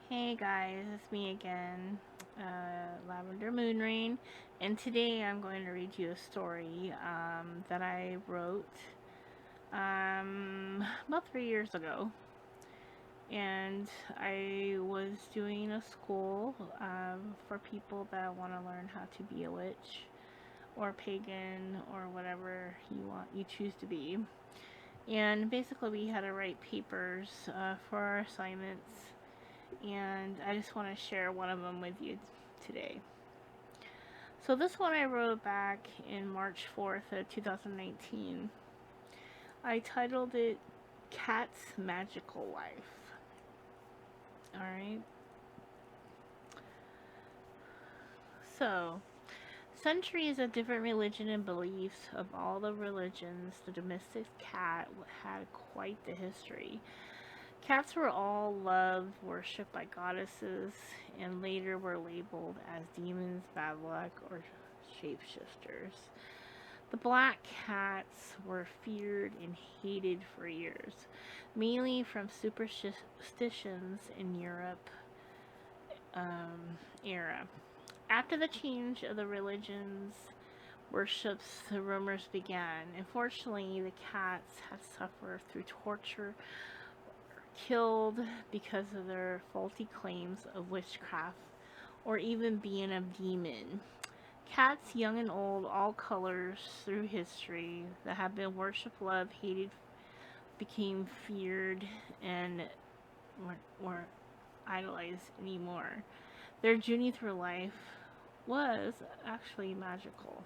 Hey guys, it's me again, Lavender Moonrain, and today I'm going to read you a story that I wrote about 3 years ago. And I was doing a school for people that want to learn how to be a witch or pagan or whatever you choose to be. And basically, we had to write papers for our assignments, and I just want to share one of them with you today. So this one I wrote back in March 4th of 2019. I titled it Cat's Magical Life. Alright. So, centuries of different religion and beliefs. Of all the religions, the domestic cat had quite the history. Cats were all loved, worshipped by goddesses, and later were labeled as demons, bad luck, or shapeshifters. The black cats were feared and hated for years, mainly from superstitions in Europe era. After the change of the religions, worships, the rumors began. Unfortunately, the cats had suffered through torture, killed because of their faulty claims of witchcraft, or even being a demon. Cats, young and old, all colors through history, that have been worshipped, loved, hated, became feared, and weren't idolized anymore. Their journey through life was actually magical.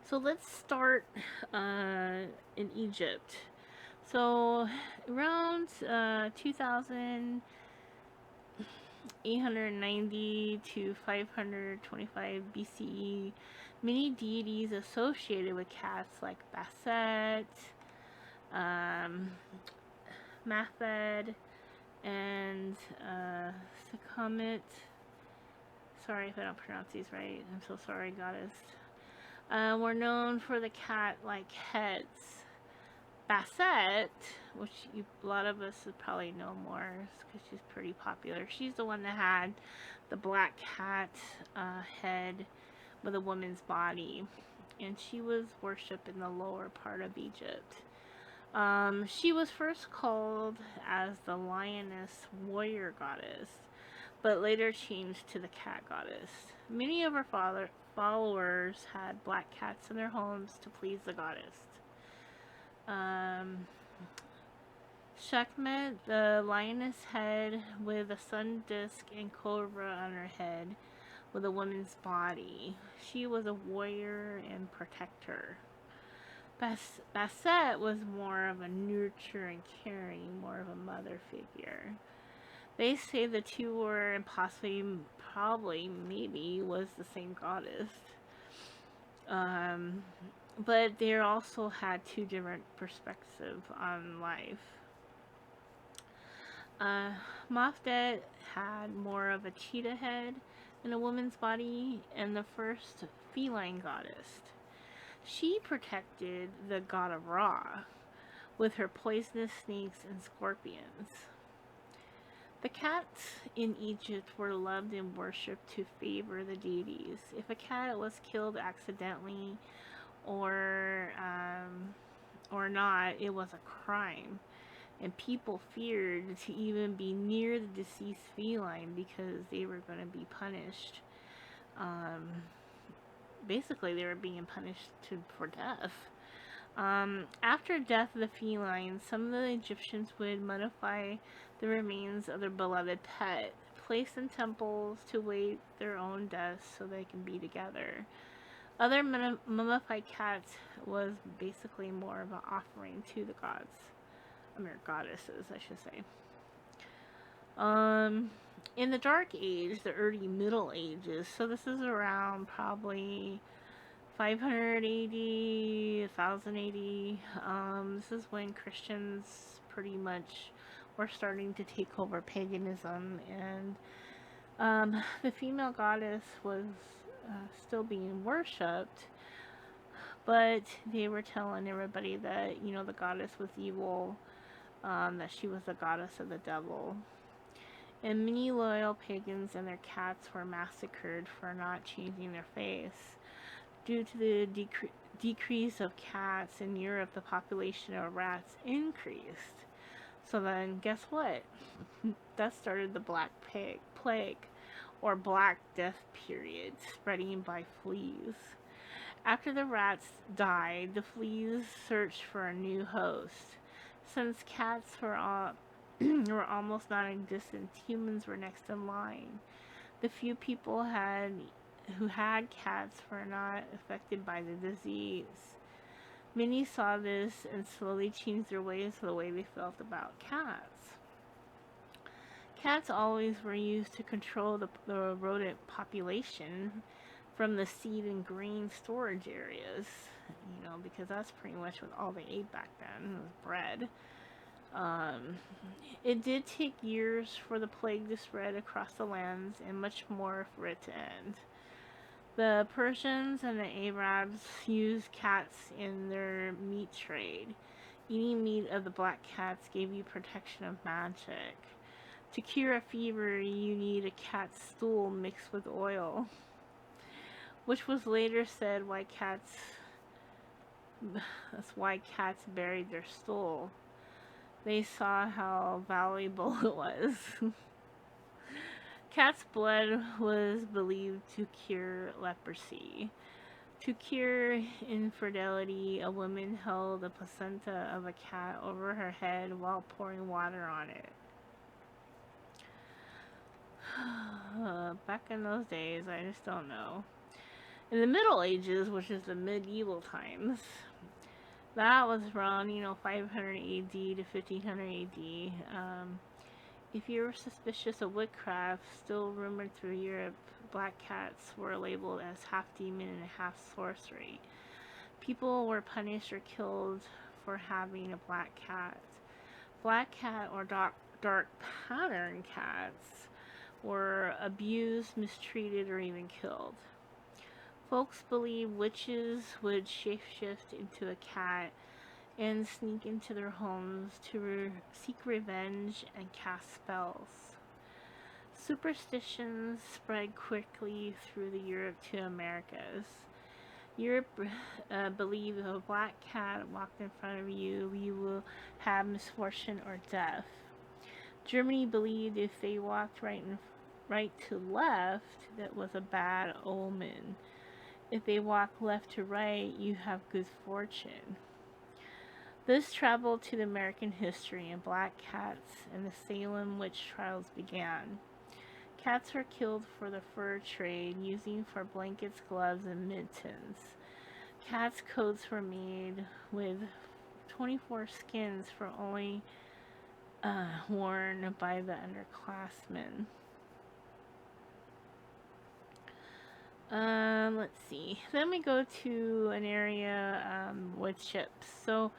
So let's start in Egypt. So around 2890 to 525 BCE, many deities associated with cats like Basset, um, Mafed, and Sekhmet. Sorry if I don't pronounce these right. I'm so sorry, goddess. Were known for the cat-like heads. Basset, which a lot of us would probably know more because she's pretty popular. She's the one that had the black cat head with a woman's body, and she was worshipped in the lower part of Egypt. She was first called as the lioness warrior goddess, but later changed to the cat goddess. Many of her followers had black cats in their homes to please the goddess. Um, Sekhmet, the lioness head with a sun disk and cobra on her head with a woman's body. She was a warrior and protector. Basset was more of a nurture and caring, more of a mother figure. They say the two were, and possibly, probably, maybe, was the same goddess. Um, but they also had two different perspectives on life. Uh, Mafdet had more of a cheetah head and a woman's body, and the first feline goddess. She protected the god of Ra with her poisonous snakes and scorpions. The cats in Egypt were loved and worshipped to favor the deities. If a cat was killed accidentally or not, it was a crime, and people feared to even be near the deceased feline because they were going to be punished. Um, Basically, they were being punished for death. After death of the feline, some of the Egyptians would mummify the remains of their beloved pet, place in temples to wait their own deaths so they can be together. Other mummified cats was basically more of an offering to the gods. Goddesses, I should say. In the Dark Age, the early Middle Ages, so this is around probably 500 AD, 1000 AD. This is when Christians pretty much were starting to take over paganism, and the female goddess was still being worshipped, but they were telling everybody that the goddess was evil. that she was the goddess of the devil. And many loyal pagans and their cats were massacred for not changing their face. Due to the decrease of cats in Europe, the population of rats increased. So then, guess what? That started the Black Plague, or Black Death period, spreading by fleas. After the rats died, the fleas searched for a new host. Since cats were almost non-existent, humans were next in line. The few people who had cats were not affected by the disease. Many saw this and slowly changed their ways to the way they felt about cats. Cats always were used to control the rodent population from the seed and grain storage areas, because that's pretty much what all they ate back then was bread. It did take years for the plague to spread across the lands and much more for it to end. The Persians and the Arabs used cats in their meat trade. Eating meat of the black cats gave you protection of magic. To cure a fever, you need a cat's stool mixed with oil, which was later said that's why cats buried their stool. They saw how valuable it was. Cat's blood was believed to cure leprosy. To cure infidelity, a woman held the placenta of a cat over her head while pouring water on it. Back in those days, I just don't know. In the Middle Ages, which is the medieval times, that was around, 500 AD to 1500 AD. If you were suspicious of witchcraft, still rumored through Europe, black cats were labeled as half demon and half sorcery. People were punished or killed for having a black cat. Black cat or dark pattern cats were abused, mistreated, or even killed. Folks believed witches would shapeshift into a cat and sneak into their homes to seek revenge and cast spells. Superstitions spread quickly through the Europe to Americas. Europe believed if a black cat walked in front of you, you will have misfortune or death. Germany believed if they walked right to left, that was a bad omen. If they walk left to right, you have good fortune. This traveled to the American history, and black cats and the Salem witch trials began. Cats were killed for the fur trade, using for blankets, gloves, and mittens. Cats' coats were made with 24 skins for only worn by the underclassmen. Let's see. Then we go to an area with ships. So,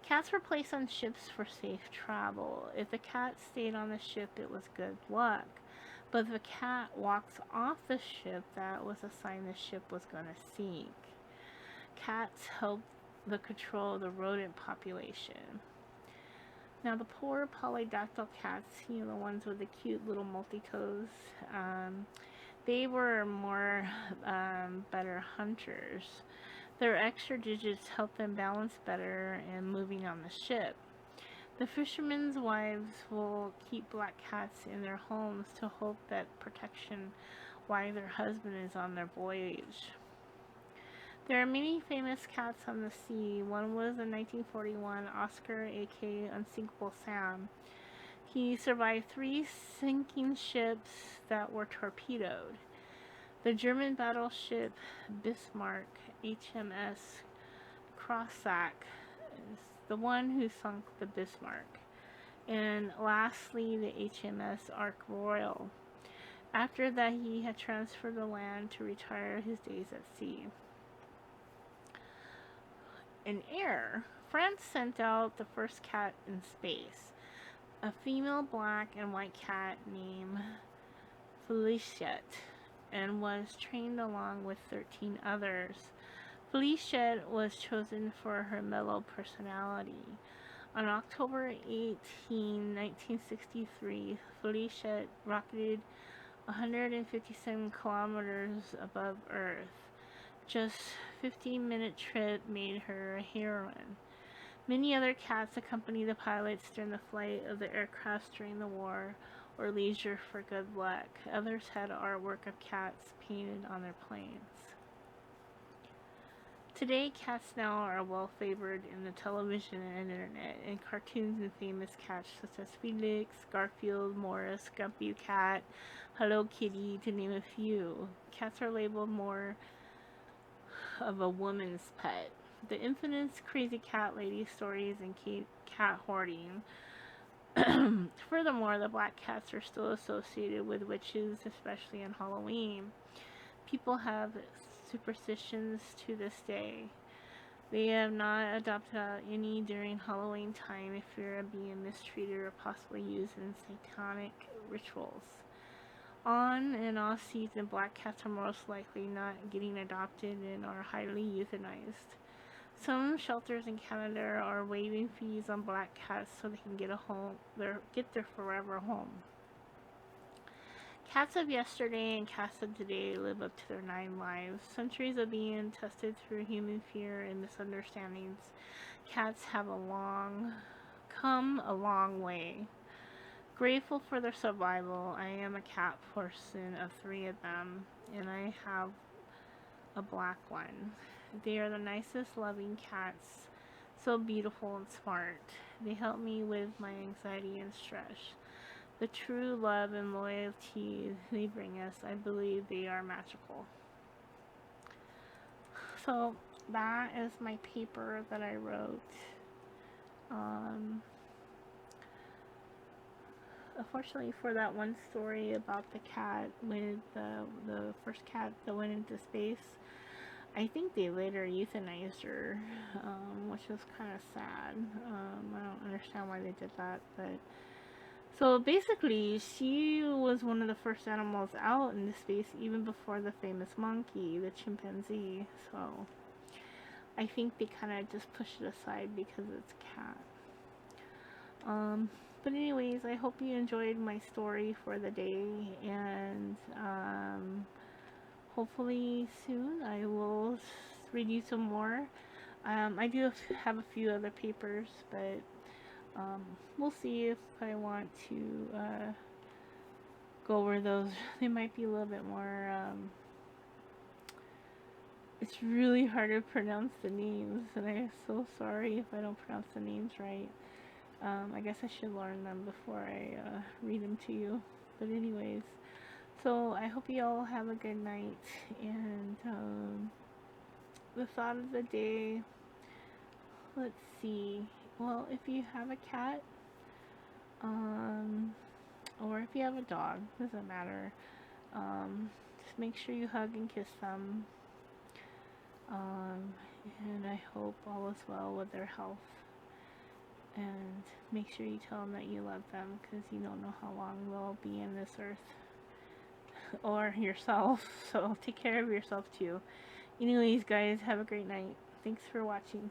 cats were placed on ships for safe travel. If the cat stayed on the ship, it was good luck. But if a cat walks off the ship, that was a sign the ship was going to sink. Cats helped the control of the rodent population. Now, the poor polydactyl cats, the ones with the cute little multi-toes, they were better hunters. Their extra digits helped them balance better and moving on the ship. The fishermen's wives will keep black cats in their homes to hope that protection while their husband is on their voyage. There are many famous cats on the sea. One was in 1941, Oscar, aka Unsinkable Sam. He survived 3 sinking ships that were torpedoed. The German battleship Bismarck, HMS Crossack, is the one who sunk the Bismarck. And lastly, the HMS Ark Royal. After that, he had transferred the land to retire his days at sea. In air, France sent out the first cat in space, a female black and white cat named Felichette, and was trained along with 13 others. Felichette was chosen for her mellow personality. On October 18, 1963, Felicia rocketed 157 kilometers above Earth. Just 15-minute trip made her a heroine. Many other cats accompanied the pilots during the flight of the aircraft during the war or leisure for good luck. Others had artwork of cats painted on their planes. Today, cats now are well favored in the television and internet, and cartoons and famous cats such as Felix, Garfield, Morris, Grumpy the Cat, Hello Kitty, to name a few. Cats are labeled more of a woman's pet. The infamous crazy cat lady stories and cat hoarding. Furthermore, the black cats are still associated with witches, especially on Halloween. People have superstitions to this day. They have not adopted any during Halloween time in fear of being mistreated or possibly used in satanic rituals. On and off season, black cats are most likely not getting adopted and are highly euthanized. Some shelters in Canada are waiving fees on black cats so they can get their forever home. Cats of yesterday and cats of today live up to their 9 lives. Centuries of being tested through human fear and misunderstandings. Cats have come a long way. Grateful for their survival, I am a cat person of 3 of them, and I have a black one. They are the nicest, loving cats, so beautiful and smart. They help me with my anxiety and stress. The true love and loyalty they bring us, I believe they are magical. So that is my paper that I wrote. Unfortunately for that one story about the cat with the first cat that went into space, I think they later euthanized her, which was kind of sad. I don't understand why they did that, but so basically, she was one of the first animals out into space even before the famous monkey, the chimpanzee. So I think they kind of just pushed it aside because it's a cat. But anyways, I hope you enjoyed my story for the day, and hopefully soon I will read you some more. I do have a few other papers, but we'll see if I want to go over those. They might be a little bit more, it's really hard to pronounce the names, and I'm so sorry if I don't pronounce the names right. I guess I should learn them before I read them to you. But anyways, so I hope you all have a good night, and the thought of the day, let's see. Well, if you have a cat, or if you have a dog, doesn't matter. Just make sure you hug and kiss them. And I hope all is well with their health. And make sure you tell them that you love them, because you don't know how long they'll be in this earth. Or yourself. So take care of yourself too. Anyways, guys, have a great night. Thanks for watching.